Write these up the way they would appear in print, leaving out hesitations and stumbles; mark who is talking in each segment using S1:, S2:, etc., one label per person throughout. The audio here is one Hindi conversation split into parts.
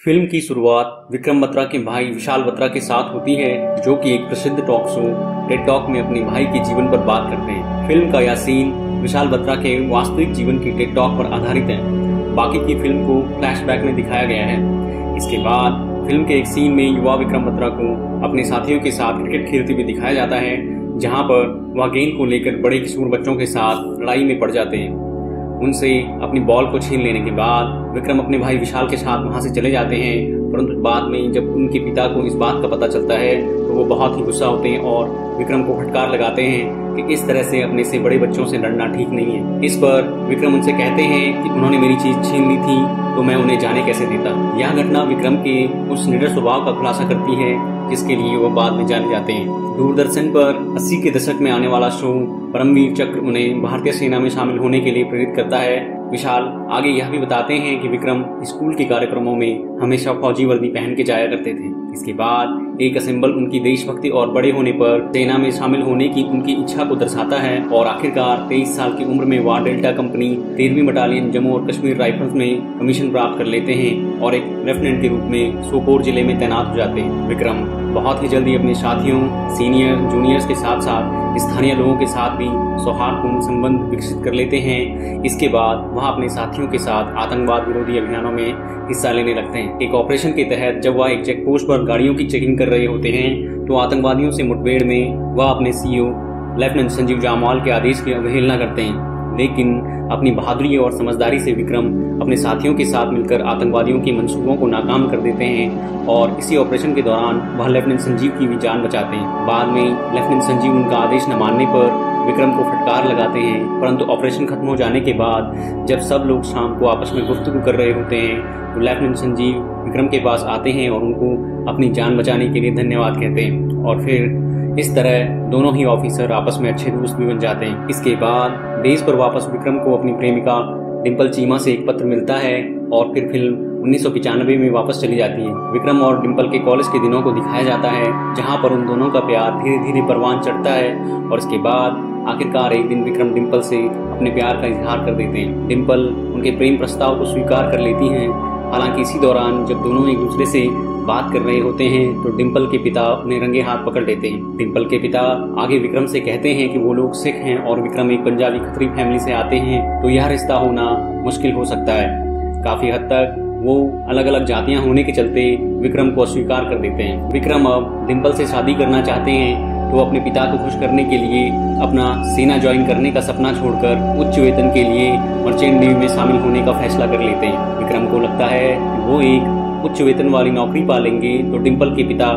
S1: फिल्म की शुरुआत विक्रम बत्रा के भाई विशाल बत्रा के साथ होती है, जो कि एक प्रसिद्ध टॉक शो टेड टॉक में अपने भाई के जीवन पर बात करते हैं। फिल्म का यह सीन विशाल बत्रा के वास्तविक जीवन की टेड टॉक पर आधारित है। बाकी की फिल्म को फ्लैशबैक में दिखाया गया है। इसके बाद फिल्म के एक सीन में युवा विक्रम बत्रा को अपने साथियों के साथ क्रिकेट खेलते हुए दिखाया जाता है, जहां पर वह गेंद को लेकर बड़े किशोर बच्चों के साथ लड़ाई में पड़ जाते हैं। उनसे अपनी बॉल को छीन लेने के बाद विक्रम अपने भाई विशाल के साथ वहां से चले जाते हैं, परंतु बाद में जब उनके पिता को इस बात का पता चलता है तो वो बहुत ही गुस्सा होते हैं और विक्रम को फटकार लगाते हैं कि इस तरह से अपने से बड़े बच्चों से लड़ना ठीक नहीं है। इस पर विक्रम उनसे कहते हैं कि उन्होंने मेरी चीज छीन ली थी तो मैं उन्हें जाने कैसे देता। यह घटना विक्रम के उस निडर स्वभाव का खुलासा करती है जिसके लिए वो बाद में जाने जाते हैं। दूरदर्शन पर 80 के दशक में आने वाला शो परमवीर चक्र उन्हें भारतीय सेना में शामिल होने के लिए प्रेरित करता है। विशाल आगे यह भी बताते हैं कि विक्रम स्कूल के कार्यक्रमों में हमेशा फौजी वर्दी पहन के जाया करते थे। इसके बाद एक असेंबल उनकी देशभक्ति और बड़े होने पर सेना में शामिल होने की उनकी इच्छा को दर्शाता है और आखिरकार 23 साल की उम्र में वह डेल्टा कंपनी 13वीं बटालियन जम्मू और कश्मीर राइफल्स में कमीशन प्राप्त कर लेते हैं और एक लेफ्टिनेंट के रूप में सोपोर जिले में तैनात हो जाते हैं। विक्रम बहुत ही जल्दी अपने साथियों, सीनियर, जूनियर्स के साथ साथ स्थानीय लोगों के साथ भी सौहार्दपूर्ण संबंध विकसित कर लेते हैं। इसके बाद वह अपने साथियों के साथ आतंकवाद विरोधी अभियानों में हिस्सा लेने लगते हैं। एक ऑपरेशन के तहत जब वह एक चेक पोस्ट पर गाड़ियों की चेकिंग कर रहे होते हैं तो आतंकवादियों से मुठभेड़ में वह अपने सीईओ लेफ्टिनेंट संजीव जामवाल के आदेश की अवहेलना करते हैं, लेकिन अपनी बहादुरी और समझदारी से विक्रम अपने साथियों के साथ मिलकर आतंकवादियों के मंसूबों को नाकाम कर देते हैं और इसी ऑपरेशन के दौरान वह लेफ्टिनेंट संजीव की भी जान बचाते हैं। बाद में लेफ्टिनेंट संजीव उनका आदेश न मानने पर विक्रम को फटकार लगाते हैं, परंतु ऑपरेशन खत्म हो जाने के बाद जब सब लोग शाम को आपस में गुफ्तगू कर रहे होते हैं तो लेफ्टिनेंट संजीव विक्रम के पास आते हैं और उनको अपनी जान बचाने के लिए धन्यवाद कहते हैं और फिर इस तरह दोनों ही ऑफिसर आपस में अच्छे दोस्त भी बन जाते हैं। इसके बाद बेस पर वापस विक्रम को अपनी प्रेमिका डिम्पल चीमा से एक पत्र मिलता है और फिर फिल्म 1995 में वापस चली जाती है। विक्रम और डिम्पल के कॉलेज के दिनों को दिखाया जाता है, जहां पर उन दोनों का प्यार धीरे धीरे परवान चढ़ता है और इसके बाद आखिरकार एक दिन विक्रम डिम्पल से अपने प्यार का इजहार कर देते हैं। डिम्पल उनके प्रेम प्रस्ताव को स्वीकार कर लेती हैं। हालांकि इसी दौरान जब दोनों एक दूसरे से बात कर रहे होते हैं तो डिम्पल के पिता उन्हें रंगे हाथ पकड़ लेते हैं। डिम्पल के पिता आगे विक्रम से कहते हैं कि वो लोग सिख हैं और विक्रम एक पंजाबी खत्री फैमिली से आते हैं, तो यह रिश्ता होना मुश्किल हो सकता है। काफी हद तक वो अलग अलग जातियां होने के चलते विक्रम को अस्वीकार कर देते हैं। विक्रम अब डिम्पल से शादी करना चाहते हैं तो अपने पिता को खुश करने के लिए अपना सेना ज्वाइन करने का सपना छोड़कर उच्च वेतन के लिए मर्चेंट नेवी में शामिल होने का फैसला कर लेते हैं। विक्रम को लगता है कि वो एक उच्च वेतन वाली नौकरी पा लेंगे तो डिम्पल के पिता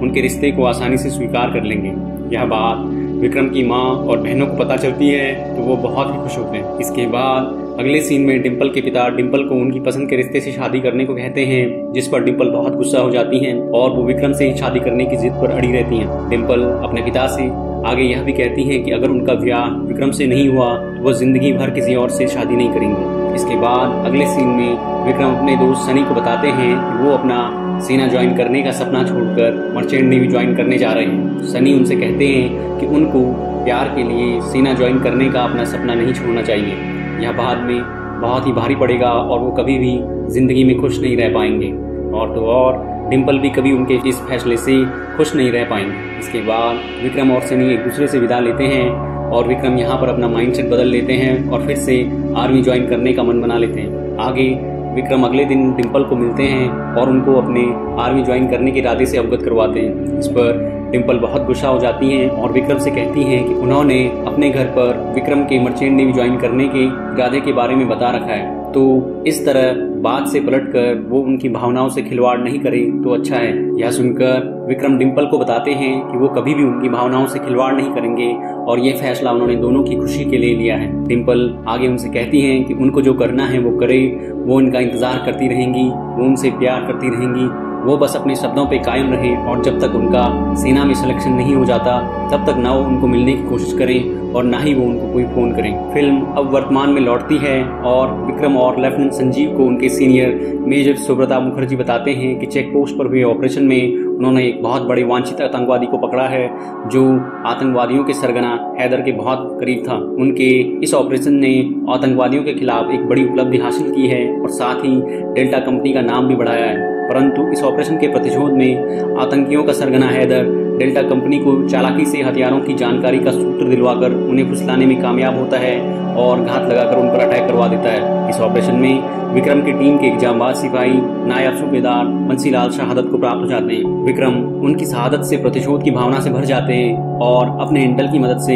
S1: उनके रिश्ते को आसानी से स्वीकार कर लेंगे। यह बात विक्रम की माँ और बहनों को पता चलती है तो वो बहुत ही खुश होते हैं। इसके बाद अगले सीन में डिम्पल के पिता डिम्पल को उनकी पसंद के रिश्ते से शादी करने को कहते हैं, जिस पर डिम्पल बहुत गुस्सा हो जाती हैं और वो विक्रम से ही शादी करने की जिद पर अड़ी रहती हैं। डिम्पल अपने पिता से आगे यह भी कहती हैं कि अगर उनका ब्याह विक्रम से नहीं हुआ तो वो जिंदगी भर किसी और से शादी नहीं करेंगे। इसके बाद अगले सीन में विक्रम अपने दोस्त सनी को बताते हैं कि वो अपना सेना ज्वाइन करने का सपना छोड़कर मर्चेंट नेवी ज्वाइन करने जा रहे हैं। सनी उनसे कहते हैं कि उनको प्यार के लिए सेना ज्वाइन करने का अपना सपना नहीं छोड़ना चाहिए, यह बाद में बहुत ही भारी पड़ेगा और वो कभी भी जिंदगी में खुश नहीं रह पाएंगे। और तो और डिम्पल भी कभी उनके इस फैसले से खुश नहीं रह पाएंगे। इसके बाद विक्रम और सनी एक दूसरे से विदा लेते हैं और विक्रम यहाँ पर अपना माइंडसेट बदल लेते हैं और फिर से आर्मी ज्वाइन करने का मन बना लेते हैं। आगे विक्रम अगले दिन डिम्पल को मिलते हैं और उनको अपने आर्मी ज्वाइन करने के इरादे से अवगत करवाते हैं। इस पर डिम्पल बहुत गुस्सा हो जाती हैं और विक्रम से कहती हैं कि उन्होंने अपने घर पर विक्रम के मर्चेंट नेवी ज्वाइन करने के इरादे के बारे में बता रखा है, तो इस तरह बात से पलटकर वो उनकी भावनाओं से खिलवाड़ नहीं करे तो अच्छा है। यह सुनकर विक्रम डिम्पल को बताते हैं कि वो कभी भी उनकी भावनाओं से खिलवाड़ नहीं करेंगे और ये फैसला उन्होंने दोनों की खुशी के लिए लिया है। डिम्पल आगे उनसे कहती हैं कि उनको जो करना है वो करे, वो उनका इंतजार करती रहेंगी, वो उनसे प्यार करती रहेंगी, वो बस अपने शब्दों पे कायम रहे और जब तक उनका सेना में सिलेक्शन नहीं हो जाता तब तक ना वो उनको मिलने की कोशिश करें और ना ही वो उनको कोई फोन करें। फिल्म अब वर्तमान में लौटती है और विक्रम और लेफ्टिनेंट संजीव को उनके सीनियर मेजर सुब्रता मुखर्जी बताते हैं कि चेक पोस्ट पर हुए ऑपरेशन में उन्होंने एक बहुत बड़े वांछित आतंकवादी को पकड़ा है जो आतंकवादियों के सरगना हैदर के बहुत करीब था। उनके इस ऑपरेशन ने आतंकवादियों के खिलाफ एक बड़ी उपलब्धि हासिल की है और साथ ही डेल्टा कंपनी का नाम भी बढ़ाया है। परंतु इस ऑपरेशन के प्रतिशोध में आतंकियों का सरगना हैदर डेल्टा कंपनी को चालाकी से हथियारों की जानकारी का सूत्र दिलवाकर उन्हें फुसलाने में कामयाब होता है और घात लगाकर उन पर अटैक करवा देता है। इस ऑपरेशन में विक्रम की टीम के एक जांबाज सिपाही नायब सूबेदार बंसीलाल शहादत को प्राप्त हो जाते हैं। विक्रम उनकी शहादत से प्रतिशोध की भावना से भर जाते हैं और अपने इंटेल की मदद से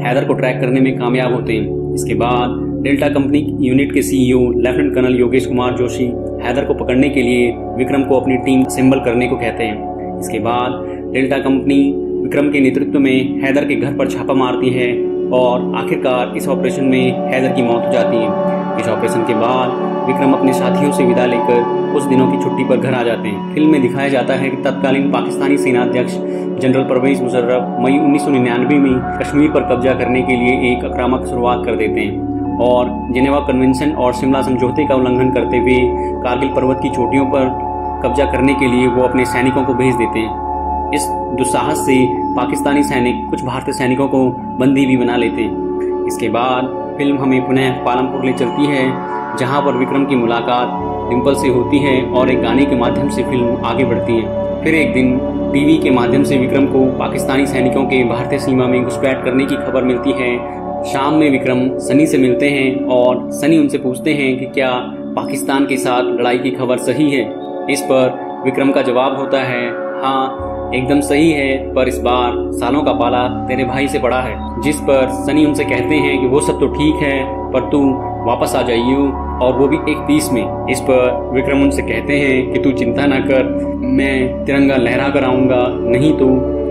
S1: हैदर को ट्रैक करने में कामयाब होते हैं। इसके बाद डेल्टा कंपनी यूनिट के CEO lieutenant colonel Yogesh Kumar Joshi Haider को पकड़ने के लिए विक्रम को अपनी टीम असेंबल करने को कहते हैं। इसके बाद डेल्टा कंपनी विक्रम के नेतृत्व में हैदर के घर पर छापा मारती है और आखिरकार इस ऑपरेशन में हैदर की मौत हो जाती है। इस ऑपरेशन के बाद विक्रम अपने साथियों से विदा लेकर कुछ दिनों की छुट्टी पर घर आ जाते हैं। फिल्म में दिखाया जाता है कि तत्कालीन पाकिस्तानी सेनाध्यक्ष जनरल परवेज मुशर्रफ मई 1999 में कश्मीर पर कब्जा करने के लिए एक आक्रामक शुरुआत कर देते हैं और जिनेवा कन्वेंशन और शिमला समझौते का उल्लंघन करते हुए कारगिल पर्वत की चोटियों पर कब्जा करने के लिए वो अपने सैनिकों को भेज देते हैं। इस दुस्साहस से पाकिस्तानी सैनिक कुछ भारतीय सैनिकों को बंदी भी बना लेते हैं। इसके बाद फिल्म हमें पुनः पालमपुर ले चलती है, जहां पर विक्रम की मुलाकात डिम्पल से होती है और एक गाने के माध्यम से फिल्म आगे बढ़ती है। फिर एक दिन टीवी के माध्यम से विक्रम को पाकिस्तानी सैनिकों के भारतीय सीमा में घुसपैठ करने की खबर मिलती है। शाम में विक्रम सनी से मिलते हैं और सनी उनसे पूछते हैं कि क्या पाकिस्तान के साथ लड़ाई की खबर सही है। इस पर विक्रम का जवाब होता है, हाँ एकदम सही है, पर इस बार सालों का पाला तेरे भाई से पड़ा है। जिस पर सनी उनसे कहते हैं कि वो सब तो ठीक है, पर तू वापस आ जाइयो, और वो भी एक पीस में। इस पर विक्रम उनसे कहते हैं कि तू चिंता ना कर, मैं तिरंगा लहरा कर आऊंगा, नहीं तो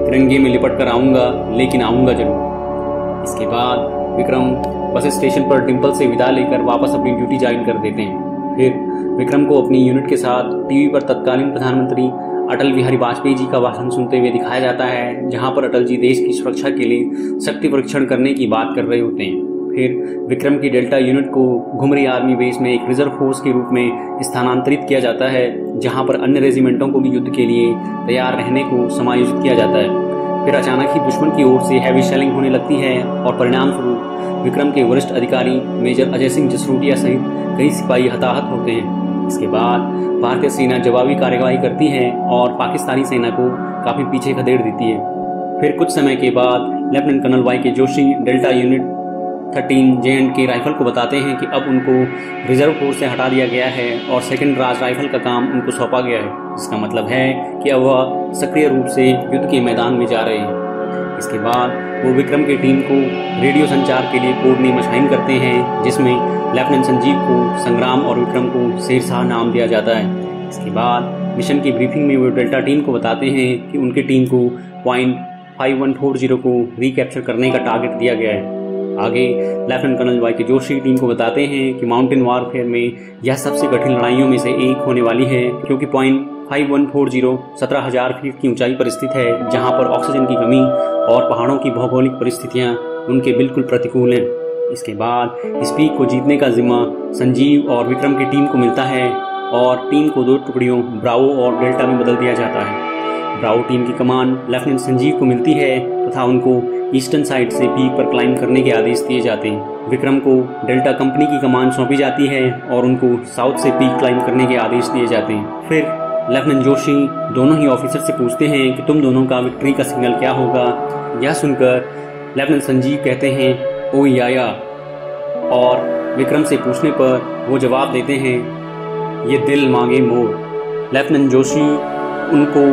S1: तिरंगे में लिपट कर आऊंगा, लेकिन आऊंगा जरूर। इसके बाद विक्रम बस स्टेशन पर डिम्पल से विदा लेकर वापस अपनी ड्यूटी ज्वाइन कर देते हैं। फिर विक्रम को अपनी यूनिट के साथ टीवी पर तत्कालीन प्रधानमंत्री अटल बिहारी वाजपेयी जी का भाषण सुनते हुए दिखाया जाता है, जहां पर अटल जी देश की सुरक्षा के लिए शक्ति परीक्षण करने की बात कर रहे होते हैं। फिर विक्रम की डेल्टा यूनिट को घुमरी आर्मी बेस में एक रिजर्व फोर्स के रूप में स्थानांतरित किया जाता है, जहां पर अन्य रेजिमेंटों को भी युद्ध के लिए तैयार रहने को समायोजित किया जाता है। फिर अचानक ही दुश्मन की ओर से हैवी शेलिंग होने लगती है और परिणाम स्वरूप विक्रम के वरिष्ठ अधिकारी मेजर अजय सिंह जसरोटिया सहित कई सिपाही हताहत होते हैं। इसके बाद भारतीय सेना जवाबी कार्यवाही करती है और पाकिस्तानी सेना को काफी पीछे खदेड़ देती है। फिर कुछ समय के बाद लेफ्टिनेंट कर्नल वाई के Joshi delta unit 13 J&K rifle को बताते हैं कि अब उनको रिजर्व फोर्स से हटा दिया गया है और सेकंड राज राइफल का काम उनको सौंपा गया है, जिसका मतलब है कि अब वह सक्रिय रूप से युद्ध के मैदान में जा रहे हैं। इसके बाद वो विक्रम की टीम को रेडियो संचार के लिए कोड नेम असाइन करते हैं, जिसमें लेफ्टिनेंट संजीव को संग्राम और विक्रम को शेरशाह नाम दिया जाता है। इसके बाद मिशन की ब्रीफिंग में वो डेल्टा टीम को बताते हैं कि उनकी टीम को पॉइंट 5140 को रिकैप्चर करने का टारगेट दिया गया है। आगे लेफ्टिनेंट कर्नल वाई के जोशी टीम को बताते हैं कि माउंटेन वारफेयर में यह सबसे कठिन लड़ाइयों में से एक होने वाली है, क्योंकि पॉइंट 5140 17,000 फीट की ऊंचाई पर स्थित है, जहां पर ऑक्सीजन की कमी और पहाड़ों की भौगोलिक परिस्थितियां उनके बिल्कुल प्रतिकूल हैं। इसके बाद इस पीक को जीतने का जिम्मा संजीव और विक्रम की टीम को मिलता है और टीम को 2 टुकड़ियों ब्रावो और डेल्टा में बदल दिया जाता है। ब्रावो टीम की कमान लेफ्टिनेंट संजीव को मिलती है तथा उनको ईस्टर्न साइड से पीक पर क्लाइंब करने के आदेश दिए जाते हैं। विक्रम को डेल्टा कंपनी की कमान सौंपी जाती है और उनको साउथ से पीक क्लाइंब करने के आदेश दिए जाते हैं। फिर लेफ्टिनेंट जोशी दोनों ही ऑफिसर से पूछते हैं कि तुम दोनों का विक्ट्री का सिग्नल क्या होगा। यह सुनकर लेफ्टिनेंट संजीव कहते हैं, ओ याया, और विक्रम से पूछने पर वो जवाब देते हैं, ये दिल मांगे मोर। लेफ्टिनेंट जोशी उनको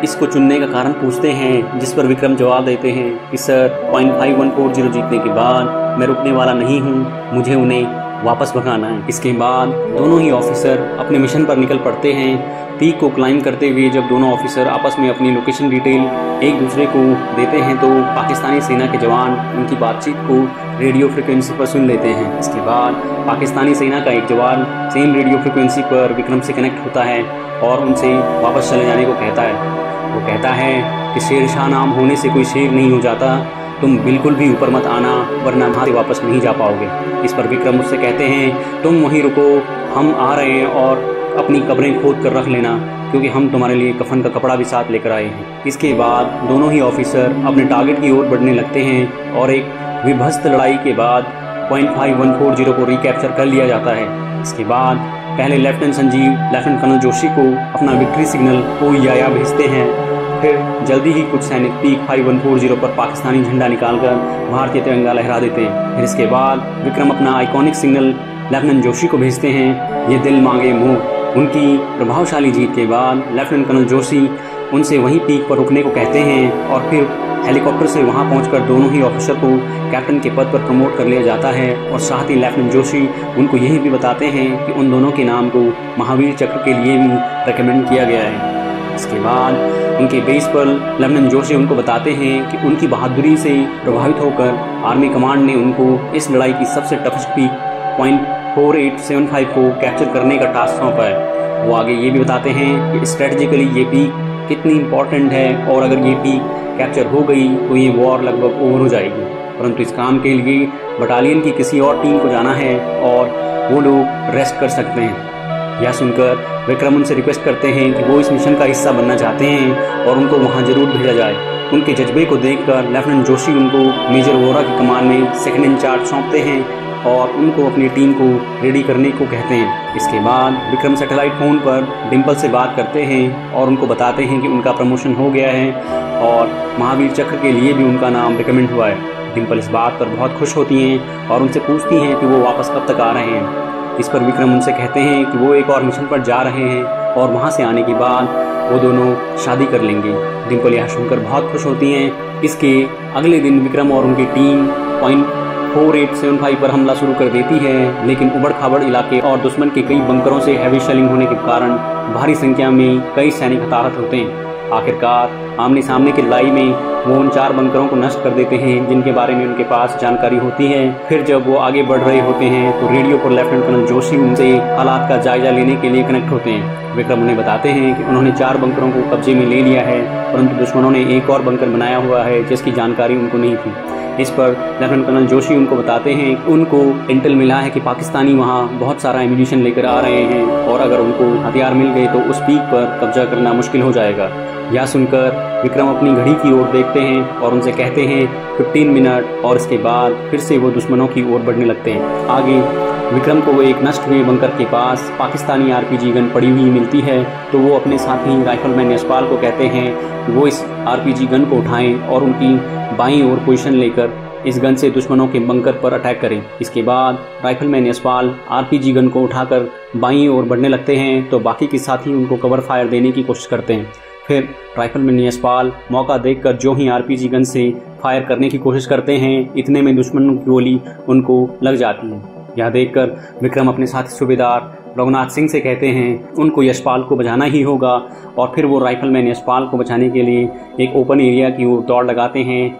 S1: इसको चुनने का कारण पूछते हैं, जिस पर विक्रम जवाब देते हैं कि सर, पॉइंट 5140 जीतने के बाद मैं रुकने वाला नहीं हूँ, मुझे उन्हें वापस भगाना है। इसके बाद दोनों ही ऑफिसर अपने मिशन पर निकल पड़ते हैं। पीक को क्लाइंब करते हुए जब दोनों ऑफिसर आपस में अपनी लोकेशन डिटेल एक दूसरे को देते हैं, तो पाकिस्तानी सेना के जवान उनकी बातचीत को रेडियो फ्रिक्वेंसी पर सुन लेते हैं। इसके बाद पाकिस्तानी सेना का एक जवान सेम रेडियो फ्रिक्वेंसी पर विक्रम से कनेक्ट होता है और उनसे वापस चले जाने को कहता है। वो कहता है कि शेरशाह नाम होने से कोई शेर नहीं हो जाता, तुम बिल्कुल भी ऊपर मत आना, वरना वहाँ से वापस नहीं जा पाओगे। इस पर विक्रम उससे कहते हैं, तुम वहीं रुको, हम आ रहे हैं और अपनी कब्रें खोद कर रख लेना, क्योंकि हम तुम्हारे लिए कफन का कपड़ा भी साथ लेकर आए हैं। इसके बाद दोनों ही ऑफिसर अपने टारगेट की ओर बढ़ने लगते हैं और एक विभत्स लड़ाई के बाद पॉइंट 5140 को रिकैप्चर कर लिया जाता है। इसके बाद पहले lieutenant Sanjeev lieutenant colonel Joshi को अपना विक्ट्री सिग्नल OEIA भेजते हैं। फिर जल्दी ही कुछ सैनिक पीक 5140 पर पाकिस्तानी झंडा निकालकर भारतीय तिरंगा लहरा देते हैं। फिर इसके बाद विक्रम अपना आइकॉनिक सिग्नल लेफ्टिनेंट जोशी को भेजते हैं, ये दिल मांगे मोर। उनकी प्रभावशाली जीत के बाद लेफ्टिनेंट कर्नल जोशी उनसे वहीं पीक पर रुकने को कहते हैं और फिर हेलीकॉप्टर से वहां पहुंचकर दोनों ही ऑफिसर को कैप्टन के पद पर प्रमोट कर लिया जाता है। और साथ ही लेफ्टिनेंट जोशी उनको यही भी बताते हैं कि उन दोनों के नाम को महावीर चक्र के लिए भी रिकमेंड किया गया है। इसके बाद उनके बेस पर लेफ्टिनेंट जोशी उनको बताते हैं कि उनकी बहादुरी से प्रभावित होकर आर्मी कमांड ने उनको इस लड़ाई की सबसे टफेस्ट पीक .4875 को कैप्चर करने का टास्क सौंपा है। वो आगे ये भी बताते हैं कि स्ट्रेटजिकली ये पीक कितनी इंपॉर्टेंट है और अगर ये पीक कैप्चर हो गई तो ये वॉर लगभग ओवर हो जाएगी। परंतु इस काम के लिए बटालियन की किसी और टीम को जाना है और वो लोग रेस्ट कर सकते हैं। यह सुनकर विक्रम उनसे रिक्वेस्ट करते हैं कि वो इस मिशन का हिस्सा बनना चाहते हैं और उनको वहां जरूर भेजा जाए। उनके जज्बे को देखकर लेफ्टिनेंट जोशी उनको मेजर वोरा की कमान में सेकंड इंचार्ज सौंपते हैं और उनको अपनी टीम को रेडी करने को कहते हैं। इसके बाद विक्रम सैटेलाइट फ़ोन पर डिम्पल से बात करते हैं और उनको बताते हैं कि उनका प्रमोशन हो गया है और महावीर चक्र के लिए भी उनका नाम रिकमेंड हुआ है। डिम्पल इस बात पर बहुत खुश होती हैं और उनसे पूछती हैं कि वो वापस कब तक आ रहे हैं। इस पर विक्रम उनसे कहते हैं कि वो एक और मिशन पर जा रहे हैं और वहाँ से आने के बाद वो दोनों शादी कर लेंगे। डिम्पल यह सुनकर बहुत खुश होती हैं। इसके अगले दिन विक्रम और उनकी टीम .4875 पर हमला शुरू कर देती है, लेकिन उबड़ खाबड़ इलाके और दुश्मन के कई बंकरों से हैवी शेलिंग होने के कारण भारी संख्या में कई सैनिक हताहत होते हैं। आखिरकार आमने सामने की लड़ाई में वो उन 4 बंकरों को नष्ट कर देते हैं जिनके बारे में उनके पास जानकारी होती है। फिर जब वो आगे बढ़ रहे होते हैं तो रेडियो पर लेफ्टिनेंट कर्नल जोशी उनसे हालात का जायजा लेने के लिए कनेक्ट होते हैं। विक्रम उन्हें बताते हैं कि उन्होंने 4 बंकरों को कब्जे में ले लिया है, परंतु दुश्मनों ने एक और बंकर बनाया हुआ है जिसकी जानकारी उनको नहीं थी। इस पर लेफ्टिनेंट कर्नल जोशी उनको बताते हैं कि उनको इंटेल मिला है कि पाकिस्तानी वहाँ बहुत सारा एम्यूनिशन लेकर आ रहे हैं और अगर उनको हथियार मिल गए तो उस पीक पर कब्जा करना मुश्किल हो जाएगा। यह सुनकर विक्रम अपनी घड़ी की ओर देखते हैं और उनसे कहते हैं 15 मिनट और इसके बाद फिर से वो दुश्मनों की ओर बढ़ने लगते हैं। आगे विक्रम को वो एक नष्ट हुए बंकर के पास पाकिस्तानी RPG गन पड़ी हुई मिलती है, तो वो अपने साथी राइफलमैन यशपाल को कहते हैं कि वो इस RPG गन को उठाएं और उनकी बाईं ओर पोजीशन लेकर इस गन से दुश्मनों के बंकर पर अटैक करें। इसके बाद राइफलमैन यशपाल RPG गन को उठाकर बाईं ओर बढ़ने लगते हैं तो बाकी के साथी उनको कवर फायर देने की कोशिश करते हैं। फिर राइफलमैन यशपाल मौका देखकर जो ही RPG गन से फायर करने की कोशिश करते हैं, इतने में दुश्मनों की गोली उनको लग जाती है। यह देखकर विक्रम अपने साथी सूबेदार रघुनाथ सिंह से कहते हैं उनको यशपाल को बचाना ही होगा और फिर वो राइफलमैन यशपाल को बचाने के लिए एक ओपन एरिया की ओर दौड़ लगाते हैं,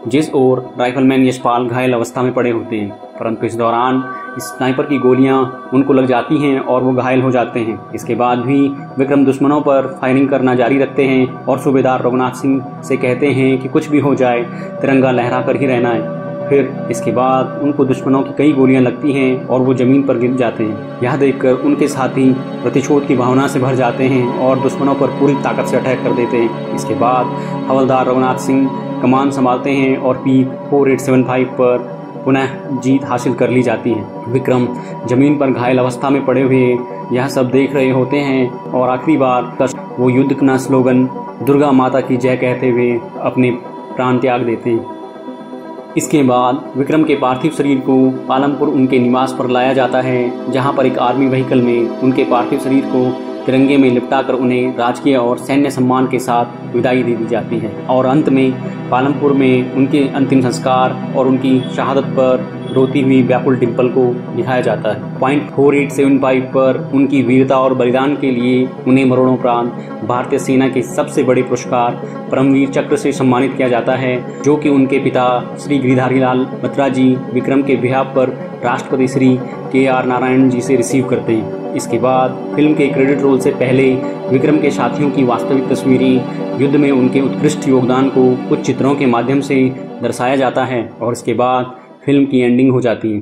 S1: जिस ओर राइफलमैन यशपाल घायल अवस्था में पड़े होते हैं। परंतु इस दौरान स्नाइपर की गोलियां उनको लग जाती हैं और वो घायल हो जाते हैं। इसके बाद भी विक्रम दुश्मनों पर फायरिंग करना जारी रखते हैं और सूबेदार रघुनाथ सिंह से कहते हैं कि कुछ भी हो जाए तिरंगा लहरा कर ही रहना है। फिर इसके बाद उनको दुश्मनों की कई गोलियां लगती हैं और वो जमीन पर गिर जाते हैं। यह देखकर उनके साथी प्रतिशोध की भावना से भर जाते हैं और दुश्मनों पर पूरी ताकत से अटैक कर देते हैं। इसके बाद हवलदार रघुनाथ सिंह कमान संभालते हैं और P4875 पर पुनः जीत हासिल कर ली जाती है। विक्रम जमीन पर घायल अवस्था में पड़े हुए यह सब देख रहे होते हैं और आखिरी बार वो युद्ध का स्लोगन दुर्गा माता की जय कहते हुए अपने प्राण त्याग देते हैं। इसके बाद विक्रम के पार्थिव शरीर को पालमपुर उनके निवास पर लाया जाता है, जहां पर एक आर्मी व्हीकल में उनके पार्थिव शरीर को तिरंगे में लिपटाकर उन्हें राजकीय और सैन्य सम्मान के साथ विदाई दे दी जाती है। और अंत में पालमपुर में उनके अंतिम संस्कार और उनकी शहादत पर रोती हुई व्याकुल डिम्पल को दिखाया जाता है। .4875 पर उनकी वीरता और बलिदान के लिए उन्हें मरणोपरांत भारतीय सेना के सबसे बड़े पुरस्कार परमवीर चक्र से सम्मानित किया जाता है, जो कि उनके पिता श्री गिरिधारी लाल बत्रा जी विक्रम के बिहाफ पर राष्ट्रपति श्री KR नारायण जी से रिसीव करते हैं। इसके बाद फिल्म के क्रेडिट रोल से पहले विक्रम के साथियों की वास्तविक तस्वीरें, युद्ध में उनके उत्कृष्ट योगदान को कुछ चित्रों के माध्यम से दर्शाया जाता है और इसके बाद फिल्म की एंडिंग हो जाती है।